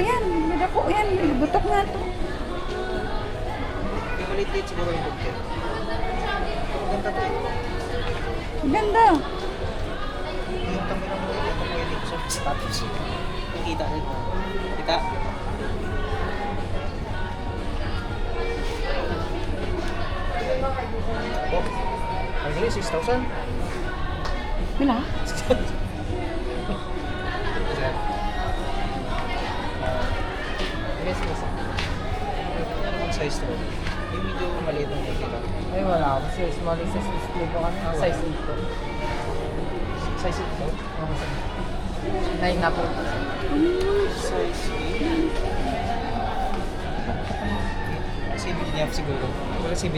yan. Madako yan. Butok nga to. Yung maliit siguro yung bukit. Ganda to eh. Ganda. Yung kami ng mga ito, pwede ko sa status. Nakita rin mo. Kita? Oh, ang hili, 6,000? Wala? Yes, yes. Ano ang size to? Yung medyo maliit ng kita. Ay wala, kasi small size display po kami. Size 8 po. Size 8 to? 9 na po. Size 8? 7.5 siguro. Wala 7.5.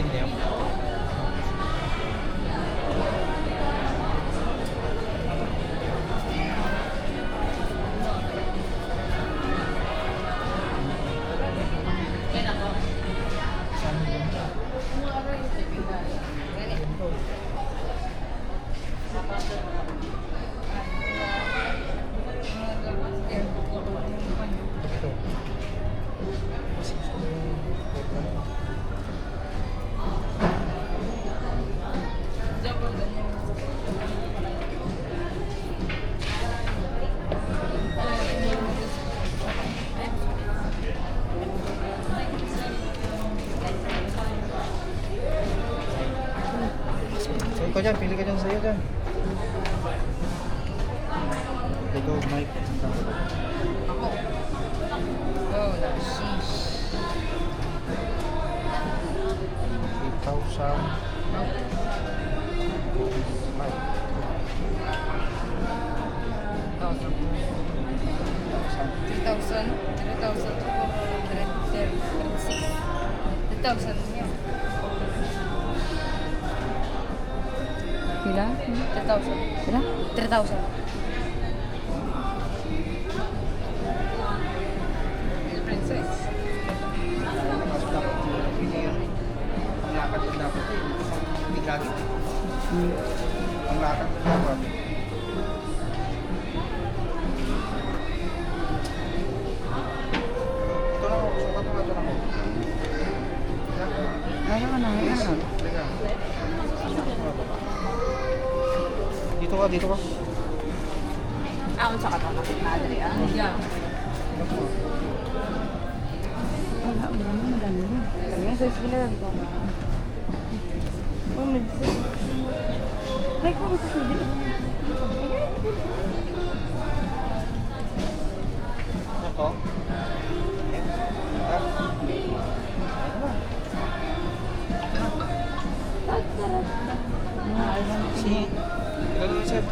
So, ikaw dyan, pili ka dyan sa'yo dyan. Ito, Mike. Oh, sheesh. 8,000. 3,000. 3,000 niya. Pila? 3,000. Pila? 3,000. Princess. Mas dapat pili yan. Ang lakad ko dapat eh. Hindi lagi. Ang lakad ko dapat. Ito lang ako. Sukat mo nga ito lang ako. Ayaw ka na. Ayaw ka. Teka. Dito ka, dito ka. Ako sa katawan. Madre, ah. Yeah. Wala. Wala na. Madami rin. Kaya sa sila. Oh, nagsis. Like, kung gusto dito. Ito. Si... Gano'n na siya.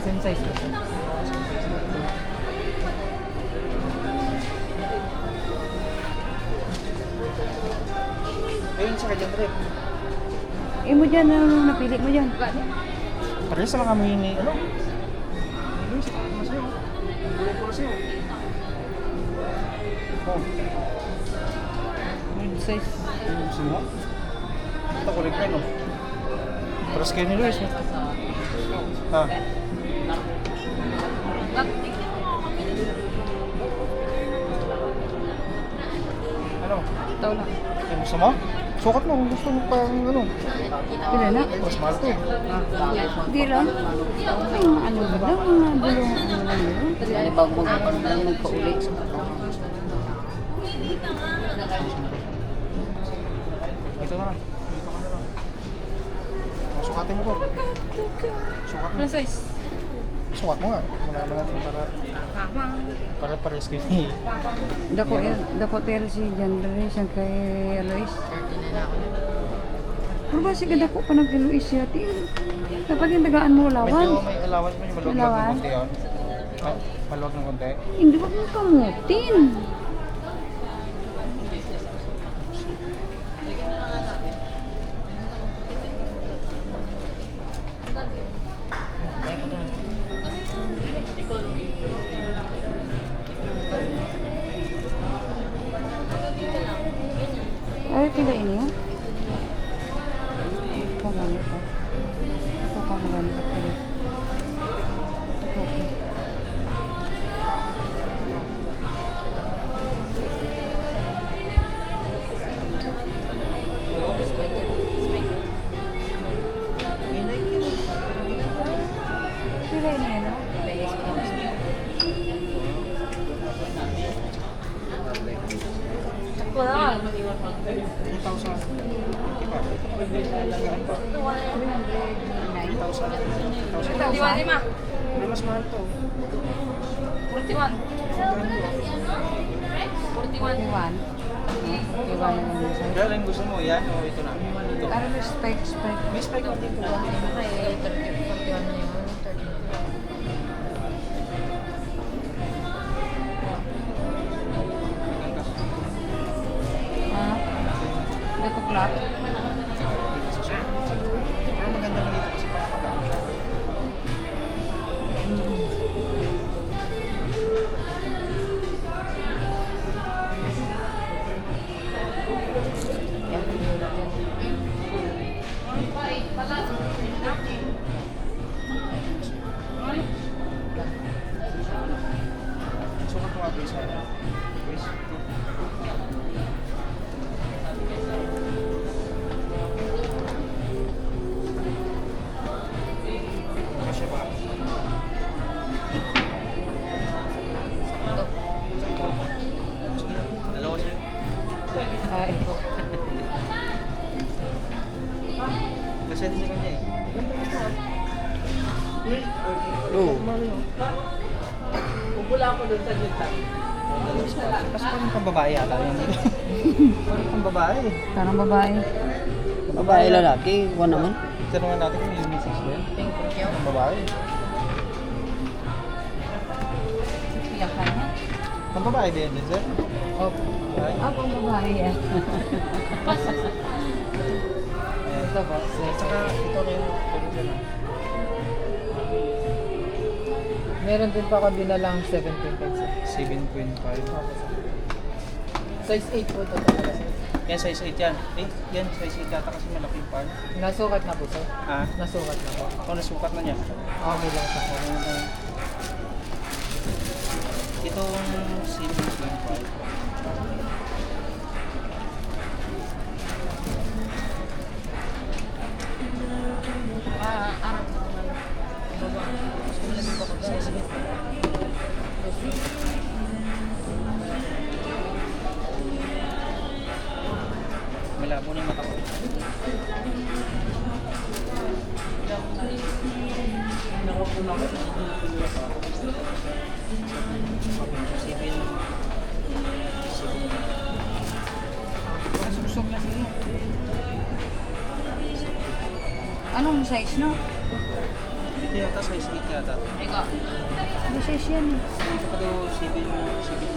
Same size po. Ayun sa kanya trip. Mo dyan. Napili mo dyan. Parehas lang kami ni... Ano? Luis, masaya. Bulong ko na sa'yo. Oh. Mid size. Ano gusto mo? Ito ko rin kayo. Paras kayo ni Luis. Ha? Ano? Ito lang. Ay, gusto mo? Sukat mo kung gusto mo pang ano. Pila na? Mas mahal to eh. Hindi lang. Ay, ano ba daw? Mga bulong. Ano lang yun? Ano ba magpauli? Ito na. Sukatin mo ko. Sukat mo. Ano size? Sukat mo nga. Malaman natin para pares kayo ni... Dako pero si John Ray siyang kay Alois. 39 na ako. Pero ba si dako pa ng kay Alois siya? Kapag yung tagaan mo Medyo lawan. may allowance mo yung maluwag ng Allowance? konti yun. Maluwag ng konti. Hindi ba mo kamutin? Ay, pila ini ya? Ito maganda ito. Ito ka maganda ito. Okay. 3,000. Di ba? Alagaan pa. 3,000. 41 lima. Pero mas mahal to. 41. 41. Iwan. Iwan na lang yun sa'yo. Kaya rin gusto mo, yan o ito na? Ito. Para may spike. May spike natin po. Okay, 41 na yun. 39. Ha? Decoplot. Pero maganda na dito kasi pagpagaan. Sukat mo nga please. Please. Kasya ba? Dalawa siya. Ay. Kasi din sa kanya eh. Oo. Bubula ako doon sa gitna. Kasi parang pambabae yata yan dito. Parang pambabae. Parang babae. Babae lalaki, ikaw naman. Tanungan natin kung yung message ba yan. Thank you. Pambabae. Iyak ka niya. Pambabae ba yan din, sir? Opo. Ay. Ah, pang babae yan. Ito ba? Saka ito rin. Pero dyan ah. Meron din pa ako dinalang 7.5 sir. 7.5. Size 8 po ito talaga sir. Yan, size 8 yan. 8 yan, size 8 yata kasi malaki yung pan. Nasukat na po sir. Ah, Nasukat na po. ito nasukat na niya. Okay lang sa po. Itong 7.5. Arap na naman. Baba. Mas malamig ako doon. Malabo na yung mata ko. Nakapuna ko. 7. Susok na siya. Anong size no? Ito yata size 8 yata. Ika. Ano size yan eh? Ito pa daw 7 na yung size.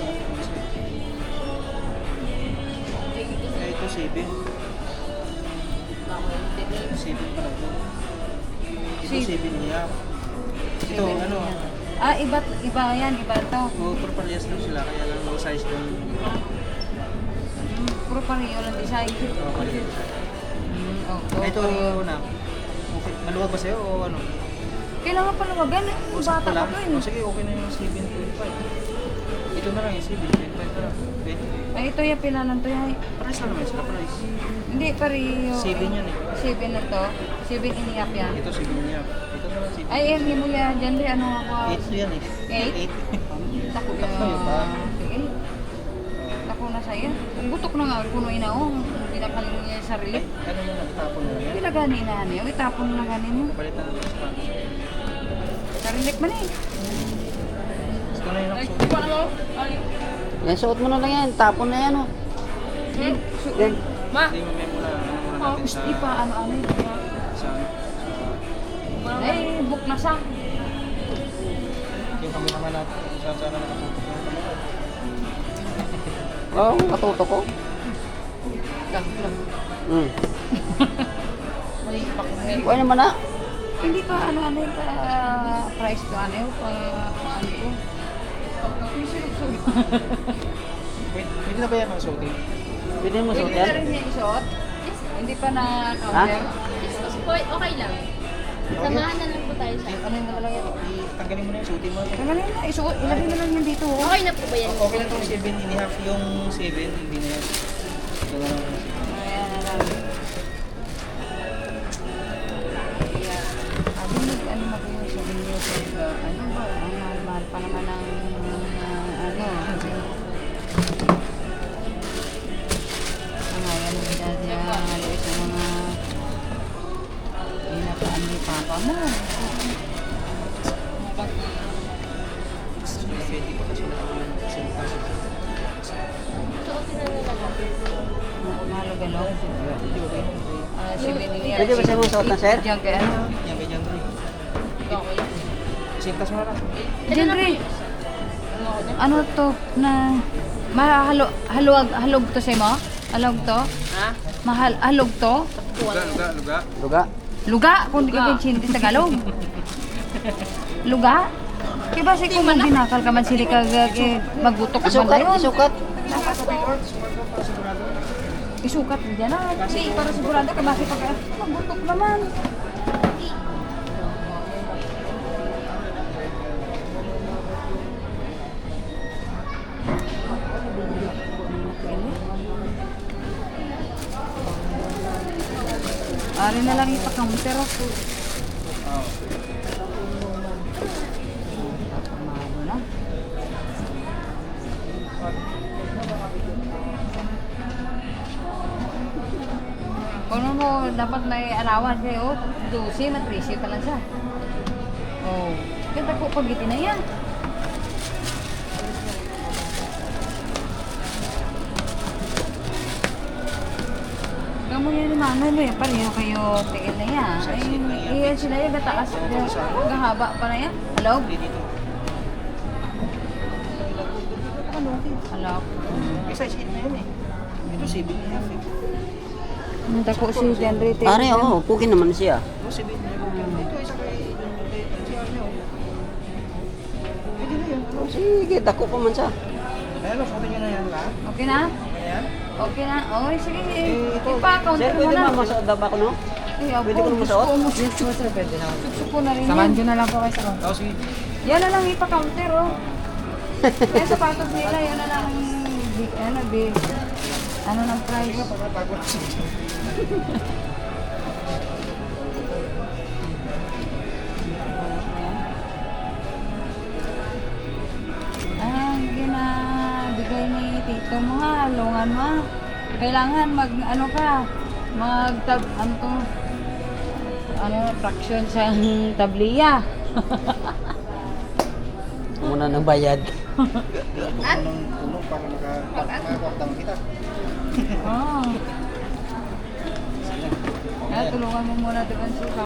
Eh, ito 7. 7 pa daw ito. Ito 7 niya. Ito ano, Ah, iba yan, iba to. pero parehas lang sila kaya lang low size lang. Puro pareho lang design. Parehas. Oh, Ito na. Okay, maluwag ba sa'yo o ano? Kailangan paluwagan eh. O, Bata sakto pa lang? to O, eh. sige, okay na yung 7.5. Ito na lang yung 7.5 na lang. Okay. Ay, ito yung pila lang to yan. Price lang naman sila, price. Hindi, pareho. 7 yan eh. 7 na to. 7 iniyap yan. Ito 7 niya. Ito na lang 7. Ay, yan, hindi mo yan. Diyan rin, ano ako. 8 yan eh. 8? 8. Tako Takbo yun ba? Sige. Tako na sa'yo. Butok na nga, punuin na oh. Hindi na kaling niya sa Eh, relief. ano mo na, itapon mo na yan. Hindi na gani na ano. Itapon na gani mo. Balitan mo sa Spanish. Sa relief man eh. Gusto na yun ang Ay, suot. di ba naman? Ay. Yan, suot mo na lang yan. Tapon na yan, oh. Yan. Ma! Hindi mo memo na, ano muna Oh, natin sa... hindi pa ano-ano. Sa ano? Ay, book na siya. Yung kami naman natin. Saan na nakatutok yung kamera. Oo, katuto ko. Hmm. May pakinggan. Pwede naman na. Hindi pa ano-ano yung price ko ano yung ano ko. Yung sulok-sulok. Pwede na ba yan ang suotin? Pwede mo suot Pwede na yan. rin niya isuot? Hindi pa na-counter? Yes, po, okay lang. Samahan na lang po tayo sa... Ano yun na lang yan? Tanggalin mo na yung suotin mo. Tanggalin na, isuot. Ilagay na lang yan dito. Oh. Okay na po ba yan? Okay lang itong 7.5 yung 7, hindi na yan. Ito na lang yung 7. Ayan na lang. Sabi mo, ano mo kayo sabi niyo sa ano ba? Ang mahal pa naman ng ano. Ang ayan. mo. Pwede pa kasi naman sa kasi. Mahalaga lang. Hindi ba kayo? Si Benny. Pwede ba siya mong suot na, sir? Diyan kay ano? Yan, may dyan rin. Sintas mo na lang. Diyan rin. Ano to na halog to sa mo? Halog to? Ha? Halog to? Luga. Luga, kung di ka kinsin sa Tagalog. Luga? Kaya ba kung binakal ka man sila magutok ka man Isukat, dayon? isukat. Isukat mo dyan na. Kasi para sigurado ka bakit pag magutok naman. Ari na lang ipa-counter ako. Pamalo na. Kung mo, dapat may alawan siya, oh. 12, matrisi pa lang siya. Oh. Kita ko pag na yan. Kamu yan ni Mano, eh. Pareho kayo tingin na yan. Ay, iyan sila yung gataas. Gahaba pa na yan. Hello? Dito. Hello? May size 8 na yun eh. Ito 7 and a half eh. Nanda ko si Henry. Pare, oo, pukin naman siya. Ito 7 and a half. Ito isa kay siya niyo. Pwede na yun. Sige, dako pa man siya. Ayan, suotin niyo na yan lahat. Okay na? Ayan. Okay na? Oh, sige. ito. Ipa-counter Sir, mo pwede na. ba masuot ba ako, no? Ay, ako. Pwede ko na masuot? Yes po sir, pwede na. Suko na rin Samahan yan. ko na lang po kayo sa counter. Oh, sige. Yan na lang ipa-counter, oh. Kaya sapatos nila, yan na lang ano ng price. Pagod siya. Ginabigay ni tito mo ha, lungan mo ha. Kailangan fraction sa tabliya. Muna ng bayad. Tulong para makakwartang kita. Oh. Kaya tulungan mo muna doon sa